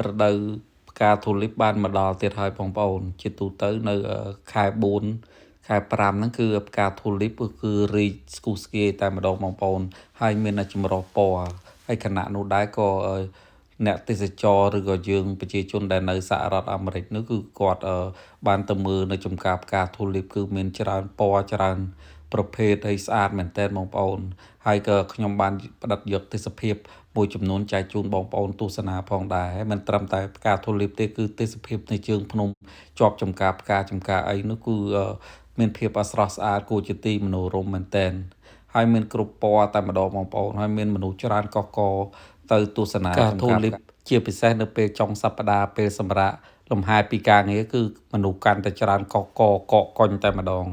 រដូវផ្កាទូលីបបានមកដល់ទៀតហើយបងប្អូនជាទូទៅនៅខែ4ខែ5ហ្នឹងគឺផ្កាទូលីបគឺរីកស្គុះស្គាយតែម្ដងបងប្អូនហើយមានចម្រុះពណ៌ហើយខណៈនោះដែរក៏អ្នកទេសចរឬក៏យើងប្រជាជនដែលនៅសហរដ្ឋអាមេរិកនោះគឺគាត់បានទៅមើលនៅចំការផ្កាទូលីបគឺមានច្រើនពណ៌ច្រើនប្រភេទហើយស្អាតមែនទែនបងប្អូនហើយក៏ខ្ញុំបានផ្ដិតយកទេសភាពមួយចំនួនចែកជូនបងប្អូនទស្សនាផងដែរហើយមិនត្រឹមតែផ្កាទូលីបទេគឺទេសភាពនៃជើងភ្នំជាប់ចំការផ្កាចំការអីនោះគឺមានភាពស្រស់ស្អាតគួរជាទីមនោរម្យមែនទែនហើយមានគ្រប់ពណ៌តែម្ដងបងប្អូនហើយមានមនុស្សច្រើនកកកទៅទស្សនាចំការទូលីបជាពិសេសនៅពេលចុងសប្តាហ៍ពេលសម្រាប់លំហែពីការងារគឺមនុស្សកាន់តែច្រើនកកកកកកុញតែម្ដង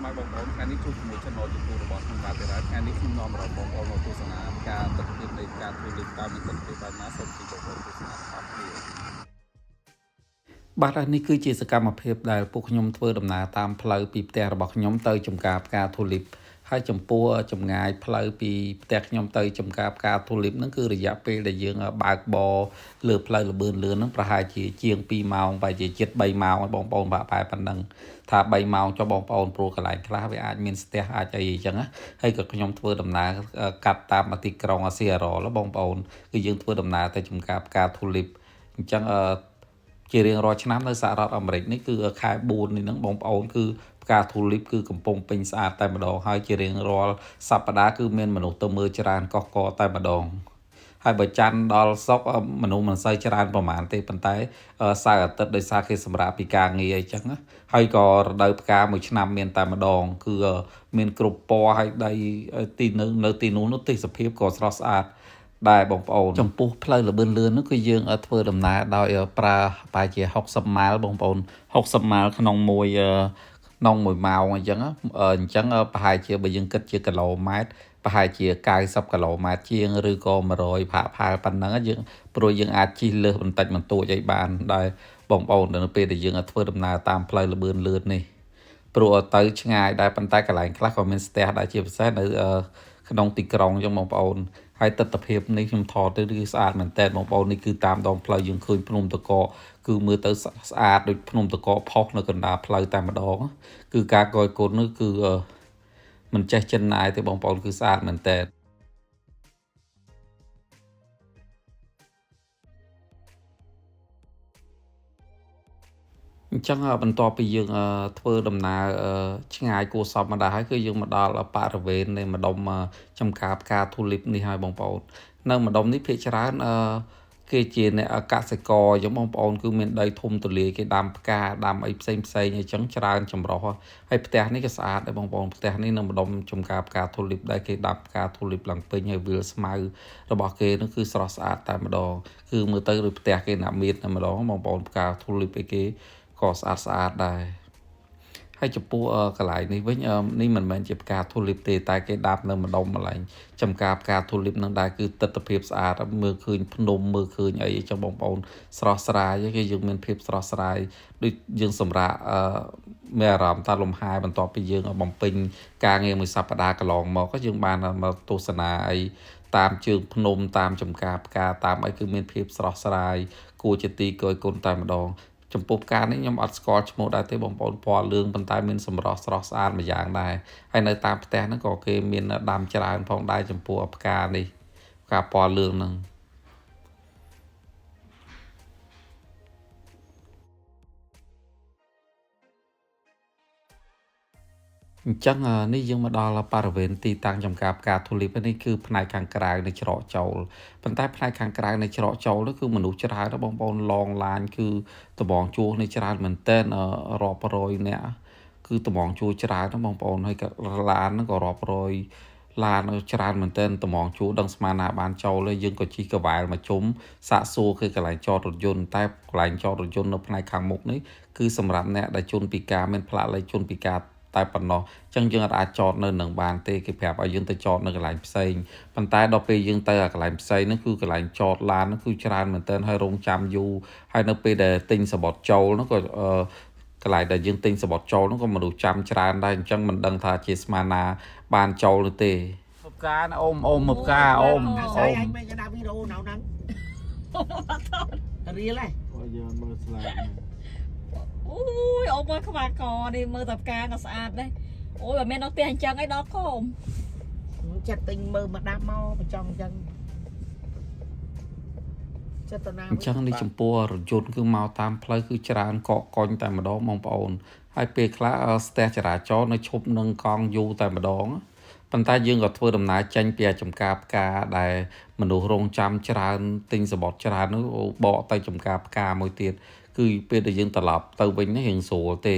មកបងប្អូនថ្ងៃនេះជួបជាមួយ channel YouTube របស់ខ្ញុំបាទហើយថ្ងៃនេះខ្ញុំនាំបងប្អូនមកទស្សនាការទស្សនវិជ្ជានៃការទូលីបតាមមានទស្សនវិជ្ជាបែបណាសូមជម្រាបបងប្អូនទស្សនាអរគុណបាទនេះគឺជាសកម្មភាពដែលពួកខ្ញុំធ្វើដំណើរតាមផ្លូវពីផ្ទះរបស់ខ្ញុំទៅចំការផ្កាទូលីបហើយចំពោះចម្ងាយផ្លូវពីផ្ទះខ្ញុំទៅចំការផ្កាទូលីបហ្នឹងគឺរយៈពេលដែលយើងបើកបរលើផ្លូវលបឿនលឿនហ្នឹងប្រហែលជាជាង2ម៉ោងបែរជាជិត3ម៉ោងឲ្យបងប្អូនបាក់បែបប៉ុណ្ណឹងថា3ម៉ោងចុះបងប្អូនព្រោះកន្លែងខ្លះវាអាចមានស្ទះអាចអីអញ្ចឹងណាហើយក៏ខ្ញុំធ្វើដំណើរកាត់តាមទីក្រុងស៊ីអារ៉លបងប្អូនគឺយើងធ្វើដំណើរទៅចំការផ្កាទូលីបអញ្ចឹងជារៀងរាល់ឆ្នាំនៅសហរដ្ឋអាមេរិកនេះគឺខែ4នេះហ្នឹងបងប្អូនគឺផ្កាទូលីបគឺកំពុងពេញស្អាតតែម្ដងហើយជារៀងរាល់សប្តាហ៍គឺមានមនុស្សទៅមើលច្រើនកកកតែម្ដងហើយបើច័ន្ទដល់សុក្រមនុស្សមិនសូវច្រើនប្រហែលទេប៉ុន្តែសៅរ៍អាទិត្យដោយសារគេសម្រាប់ពីការងារអីចឹងណាហើយក៏រដូវផ្កាមួយឆ្នាំមានតែម្ដងគឺមានគ្រប់ពណ៌ហើយដីទីនៅទីនោះទេសភាពក៏ស្រស់ស្អាតដែរបងប្អូនចំពោះផ្លូវលបឿនលឿននោះគឺយើងធ្វើដំណើរដោយប្រើប្រហែលជា60ម៉ាល់បងប្អូន60ម៉ាល់ក្នុង1ម៉ោងអញ្ចឹងប្រហែលជាបើយើងគិតជាគីឡូម៉ែត្រប្រហែលជា90គីឡូម៉ែត្រជាងឬក៏100ផាលប៉ុណ្ណឹងយើងព្រោះយើងអាចជិះលើសបន្តិចបន្តួចអីបានដែរបងប្អូននៅពេលដែលយើងធ្វើដំណើរតាមផ្លូវលបឿនលឿននេះព្រោះទៅឆ្ងាយដែរប៉ុន្តែកន្លែងខ្លះក៏មានស្ទះដែរជាពិសេសនៅក្នុងទីក្រុងអញ្ចឹងបងប្អូនហើយទស្សនវិជ្ជានេះខ្ញុំថតទៅគឺស្អាតមែនតើបងប្អូននេះគឺតាមដងផ្លូវយើងឃើញភ្នំតកកគឺមើលទៅស្អាតដូចភ្នំតកកផុសនៅកណ្ដាលផ្លូវតែម្ដងគឺការកយគុណនោះគឺមិនចេះចិនណាយទេបងប្អូនគឺស្អាតមែនតើអញ្ចឹងបន្ទាប់ពីយើងធ្វើដំណើរឆ្ងាយគួរសមមកដែរហើយគឺយើងមកដល់បរិវេណនៃម្ដុំចំការផ្កាទូលីបនេះហើយបងប្អូននៅម្ដុំនេះភាគច្រើនគេជាអ្នកកសិករអញ្ចឹងបងប្អូនគឺមានដីធំទូលាយគេដាំផ្កាដាំអីផ្សេងអញ្ចឹងច្រើនចម្រុះហើយផ្ទះនេះក៏ស្អាតដែរបងប្អូនផ្ទះនេះនៅម្ដុំចំការផ្កាទូលីបដែរគេដាំផ្កាទូលីបឡើងពេញហើយវាលស្មៅរបស់គេនោះគឺស្រស់ស្អាតតែម្ដងគឺមើលទៅដូចផ្ទះគេណាមៀតតែម្ដងបងប្អូនផ្កាទូលីបអីគេក៏ស្អាតដែរហើយចំពោះកន្លែងនេះវិញនេះមិនមែនជាផ្កាទូលីបទេតែគេដាប់នៅម្ដុំកន្លែងចំការផ្កាទូលីបនឹងដែរគឺទិដ្ឋភាពស្អាតមើលឃើញភ្នំមើលឃើញអីចឹងបងប្អូនស្រស់ស្រាយគេយើងមានភាពស្រស់ស្រាយដូចយើងសម្រាប់មានអារម្មណ៍ថាលំហែបន្ទាប់ពីយើងបំពេញការងារមួយសប្តាហ៍កន្លងមកក៏យើងបានមកទស្សនាអីតាមជើងភ្នំតាមចំការផ្កាតាមអីគឺមានភាពស្រស់ស្រាយគួរជាទីគយគន់តែម្ដងចំពោះផ្កានេះខ្ញុំអត់ស្គាល់ឈ្មោះដែរទេបងប្អូនពណ៌លឿងប៉ុន្តែមានសម្រស់ស្រស់ស្អាតម្យ៉ាងដែរហើយនៅតាមផ្ទះហ្នឹងក៏គេមានដាំច្រើនផងដែរចំពោះផ្កានេះផ្កាពណ៌លឿងហ្នឹងអញ្ចឹងនេះយើងមកដល់បរិវេណទីតាំងចំការផ្កាទូលីបនេះគឺផ្នែកខាងក្រៅនៃច្រកចូលប៉ុន្តែផ្នែកខាងក្រៅនៃច្រកចូលនោះគឺមនុស្សច្រើនណាស់បងប្អូនឡងឡានគឺត្បូងជួសនេះច្រើនមែនទែនរាប់រយនាក់គឺត្បូងជួសច្រើនណាស់បងប្អូនហើយក៏ឡានហ្នឹងក៏រាប់រយឡានច្រើនមែនទែនត្បូងជួសដឹងស្មានណាបានចូលទេយើងក៏ជិះកវ៉ែលមកជុំសាកសួរគឺកន្លែងចតរថយន្តតែកន្លែងចតរថយន្តនៅផ្នែកខាងមុខនេះគឺសម្រាប់អ្នកដែលជន់ពិការមានផ្លាកលេខជន់ពិការ តែប៉ុណ្ណោះចឹងយើងអាចចតនៅនឹងបានទេគេប្រាប់ឲ្យយើងទៅចតនៅកន្លែងផ្សេងប៉ុន្តែដល់ពេលយើងទៅកន្លែងផ្សេងហ្នឹងគឺកន្លែងចតឡានហ្នឹងគឺច្រើនមែនទែនហើយរងចាំយូរហើយនៅពេលដែលទិញសបត់ចូលហ្នឹងក៏កន្លែងដែលយើងទិញសបត់ចូលហ្នឹងក៏មនុស្សចាំច្រើនដែរអញ្ចឹងមិនដឹងថាជាស្មានណាបានចូលឬទេមុខការអូមមុខការអូម ស្អីអញមិនក៏ដាក់វីដេអូណៅហ្នឹងរៀលហ៎យើងមើលស្លាយអូយអូមើលខ្វាកនេះមើលតែផ្កាក៏ស្អាតដែរអូយបើមានដល់ផ្ទះអញ្ចឹងអីដល់កូនចិត្តទិញមើលមកដាំមកបញ្ចង់អញ្ចឹងចិត្តតាណាអញ្ចឹងនេះចំពោះរថយន្តគឺមកតាមផ្លូវគឺច្រើនកកកុញតែម្ដងបងប្អូនហើយពេលខ្លះស្ទះចរាចរណ៍នៅឈប់នឹងកង់យូរតែម្ដងប៉ុន្តែយើងក៏ធ្វើដំណើរចេញពីចំការផ្កាដែលមនុស្សរងចាំច្រើនទិញសបត់ច្រើននោះបកទៅចំការផ្កាមួយទៀតគឺពេលដែលយើងត្រឡប់ទៅវិញនេះរៀងស្រួលទេ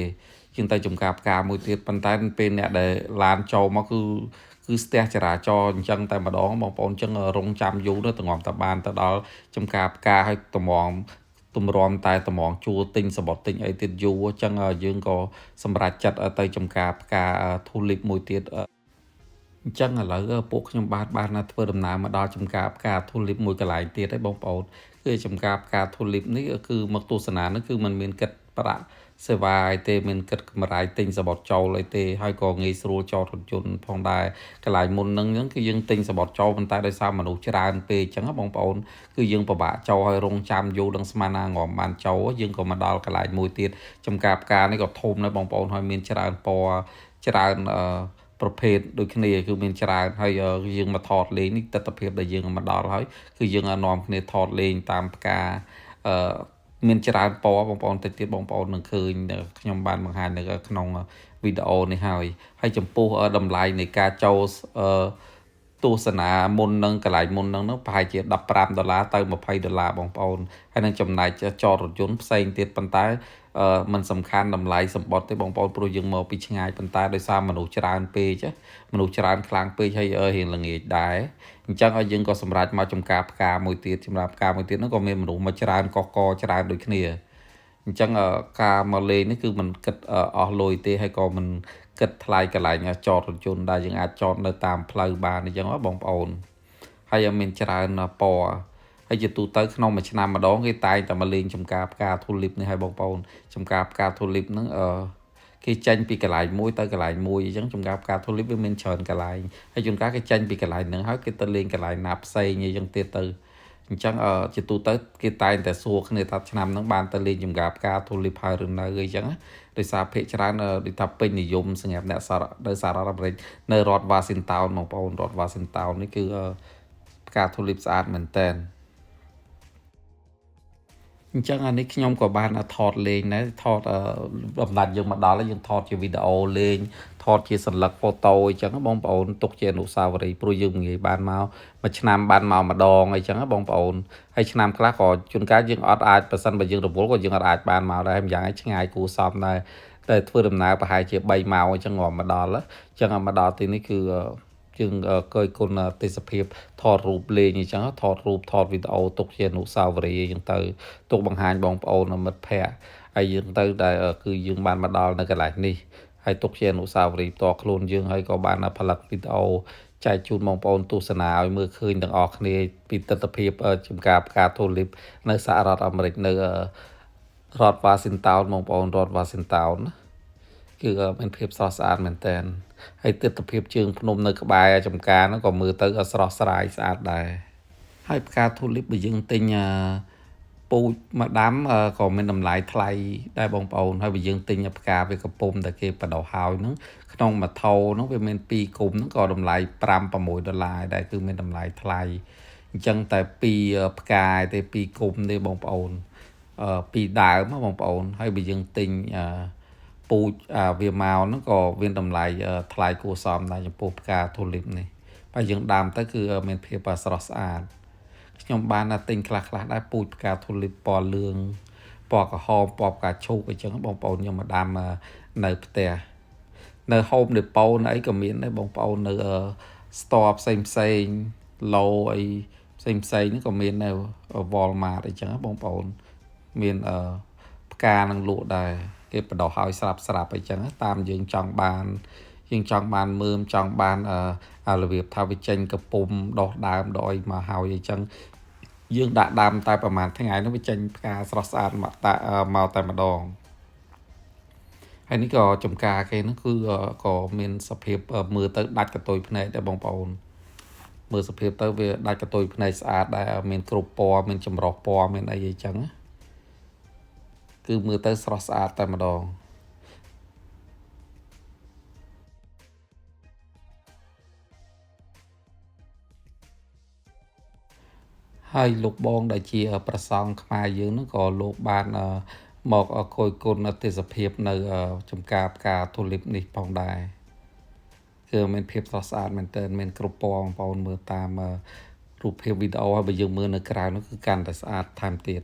យើងទៅចំការផ្កាមួយទៀតប៉ុន្តែពេលអ្នកដែលឡានចូលមកគឺស្ទះចរាចរណ៍អញ្ចឹងតែម្ដងបងប្អូនអញ្ចឹងរងចាំយូរទៅងំតបានទៅដល់ចំការផ្កាឲ្យតម្រាំតែតម្រង់ជួទិញសបត់ទិញអីទៀតយូរអញ្ចឹងយើងក៏សម្រេចចិត្តទៅចំការផ្កា Tulip មួយទៀតអញ្ចឹងឥឡូវពួកខ្ញុំបានធ្វើដំណើរមកដល់ចំការផ្កា Tulip មួយកន្លែងទៀតហើយបងប្អូនគឺចំការផ្កា Tulip នេះគឺមកទស្សនានេះគឺมันមានគិតប្រាក់សេវាអីទេមានគិតកម្រៃទិញសបត់ចូលអីទេហើយក៏ងាយស្រួលចតរថយន្តផងដែរកន្លែងមុនហ្នឹងគឺយើងទិញសបត់ចូលប៉ុន្តែដោយសារមនុស្សច្រើនពេកអញ្ចឹងបងប្អូនគឺយើងពិបាកចូលឲ្យរងចាំយូរដល់ស្មានណាងំបានចូលយើងក៏មកដល់កន្លែងមួយទៀតចំការផ្កានេះក៏ធំដែរបងប្អូនហើយមានច្រើនពណ៌ច្រើនប្រភេទដូចគ្នាគឺមានច្រើនហើយយើងមកថតលេងនេះទស្សនវិជ្ជាដែលយើងមកដល់ហើយគឺយើងនាំគ្នាថតលេងតាមផ្កាមានច្រើនពណ៌បងប្អូនតិចទៀតបងប្អូននឹងឃើញខ្ញុំបានបង្ហាញនៅក្នុងវីដេអូនេះហើយចំពោះតម្លៃនៃការចូលទស្សនាមុននឹងកន្លែងមុននឹងប្រហែលជា$15ទៅ$20បងប្អូនហើយនឹងចំណែកចតរថយន្តផ្សេងទៀតប៉ុន្តែมันសំខាន់តម្លៃសម្បត្តិទេបងប្អូនព្រោះយើងមកពីឆ្ងាយប៉ុន្តែដោយសារមនុស្សច្រើនពេកមនុស្សច្រើនខ្លាំងពេកហើយរៀងល្ងាចដែរអញ្ចឹងហើយយើងក៏សម្រេចមកចំការផ្កាមួយទៀតសម្រាប់ផ្កាមួយទៀតនោះក៏មានមនុស្សមកច្រើនកកច្រើនដូចគ្នាអញ្ចឹងការមកលេងនេះគឺมันគិតអស់លុយទេហើយក៏มันគិតថ្លៃកន្លែងចតរថយន្តដែលយើងអាចចតនៅតាមផ្លូវបានអញ្ចឹងបងប្អូនហើយមានច្រើនពណ៌ហើយជាទូទៅក្នុងមួយឆ្នាំម្ដងគេតែងតែមកលេងចំការផ្កា Tulip នេះហើយបងប្អូនចំការផ្កា Tulip ហ្នឹងគេចេញពីកន្លែងមួយទៅកន្លែងមួយអញ្ចឹងចំការផ្កា Tulip វាមានច្រើនកន្លែងហើយជួនកាលគេចេញពីកន្លែងហ្នឹងហើយគេទៅលេងកន្លែងណាផ្សេងអញ្ចឹងទៀតទៅអញ្ចឹងជាទូទៅគេតែងតែសួរគ្នាថាឆ្នាំហ្នឹងបានទៅលេងចំការផ្កា Tulip ហើយឬនៅអីចឹងដោយសារភាគច្រើនដូចថាពេញនិយមសម្រាប់អ្នកនៅសហរដ្ឋអាមេរិកនៅរដ្ឋ Washington បងប្អូនរដ្ឋ Washington នេះគឺផ្កា Tulip ស្អាតមែនតើអញ្ចឹងអានេះខ្ញុំក៏បានថតលេងដែរថតដំណាច់យើងមកដល់ហើយយើងថតជាវីដេអូលេងថតជាសន្លឹកហ្វូតូអញ្ចឹងបងប្អូនទុកជាអនុស្សាវរីយ៍ព្រោះយើងងាយបានមកមួយឆ្នាំបានមកម្ដងអីចឹងបងប្អូនហើយឆ្នាំខ្លះក៏ជួនកាលយើងអត់អាចប៉ះសិនបើយើងរវល់ក៏យើងអត់អាចបានមកដែរម្យ៉ាងឯងឆ្ងាយគួរសមដែរតែធ្វើដំណើរប្រហែលជា3ម៉ោងអញ្ចឹងមកដល់អញ្ចឹងមកដល់ទីនេះគឺយើងកយគុណទេសភាពថតរូបលេងអញ្ចឹងថតរូបថតវីដេអូទុកជាអនុស្សាវរីយ៍អញ្ចឹងទៅទុកបង្ហាញបងប្អូនមិត្តភ័ក្តិហើយយើងទៅដែលគឺយើងបានមកដល់នៅកន្លែងនេះហើយទុកជាអនុស្សាវរីយ៍ផ្ទាល់ខ្លួនយើងហើយក៏បានផលិតវីដេអូចែកជូនបងប្អូនទស្សនាឲ្យមើលឃើញទាំងអស់គ្នាពីទស្សនវិជ្ជាចំការផ្កា Tulip នៅសហរដ្ឋអាមេរិកនៅរដ្ឋ Washington បងប្អូនរដ្ឋ Washington ណាគឺមានភាពស្រស់ស្អាតមែនតើហើយទិដ្ឋភាពជើងភ្នំនៅក្បែរចំការហ្នឹងក៏មើលទៅស្រស់ស្រាយស្អាតដែរហើយផ្កា Tulip បើយើងទិញពូជមកដាំក៏មានតម្លៃថ្លៃដែរបងប្អូនហើយបើយើងទិញផ្កាវាកំពុំតែគេបដោះហើយហ្នឹងក្នុងមួយថោហ្នឹងវាមាន2គុំហ្នឹងក៏តម្លៃ$5-6ដែរគឺមានតម្លៃថ្លៃអញ្ចឹងតែ2ផ្កាទេ2គុំទេបងប្អូន2ដើមបងប្អូនហើយបើយើងទិញពូជវាមកហ្នឹងក៏មានតម្លៃថ្លៃគួរសមដែរចំពោះផ្កា Tulip នេះហើយយើងដាំទៅគឺមានភាពស្រស់ស្អាតខ្ញុំបានទិញខ្លះដែរពូជផ្កា Tulip ពណ៌លឿងពណ៌ក្រហមពណ៌ផ្កាឈូកអញ្ចឹងបងប្អូនខ្ញុំមកដាំនៅផ្ទះនៅ Home Depot នៅអីក៏មានដែរបងប្អូននៅ store ផ្សេងឡូអីផ្សេងហ្នឹងក៏មាននៅ Walmart អីចឹងបងប្អូនមាន ផ្កានឹងលក់ដែរគេបដោះឲ្យស្រាប់អីចឹងតាមយើងចង់បានមើមចង់បានរបៀបថាវាចេញកពុំដោះដើមដោយមកហើយអីចឹងយើងដាក់ដើមតែប្រហែលថ្ងៃនោះវាចេញផ្កាស្រស់ស្អាតមកតែម្ដងហើយនេះក៏ចំការគេហ្នឹងគឺក៏មានសភាពមើលទៅដាច់កតុយភ្នែកដែរបងប្អូនមើលសភាពទៅវាដាច់កតុយភ្នែកស្អាតដែរមានគ្រប់ពណ៌មានចម្រុះពណ៌មានអីចឹងណាគឺមើលទៅស្រស់ស្អាតតែម្ដងហើយលោកបងដែលជាប្រសង់ខ្មែរយើងហ្នឹងក៏លោកបានមកគយគន់ទេសភាពនៅចំការផ្កាទូលីបនេះផងដែរគឺមានភាពស្រស់ស្អាតមែនទែនមានគ្រប់ពណ៌បងប្អូនមើលតាមរូបភាពវីដេអូហើយបើយើងមើលនៅក្រៅនោះគឺកាន់តែស្អាតថែមទៀត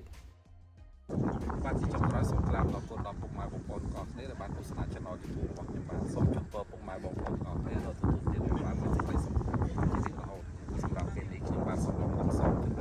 បាទជាចុងក្រោយសូមថ្លែងអរគុណដល់ពុកម៉ែបងប្អូនទាំងអស់គ្នាដែលបានទស្សនា Channel YouTube របស់ខ្ញុំបាទសូមជូនពរពុកម៉ែបងប្អូនទាំងអស់គ្នានៅទទួលទានបានសេចក្តីសុខជារៀងរហូតសម្រាប់ពេលនេះខ្ញុំបាទសូមអរគុណ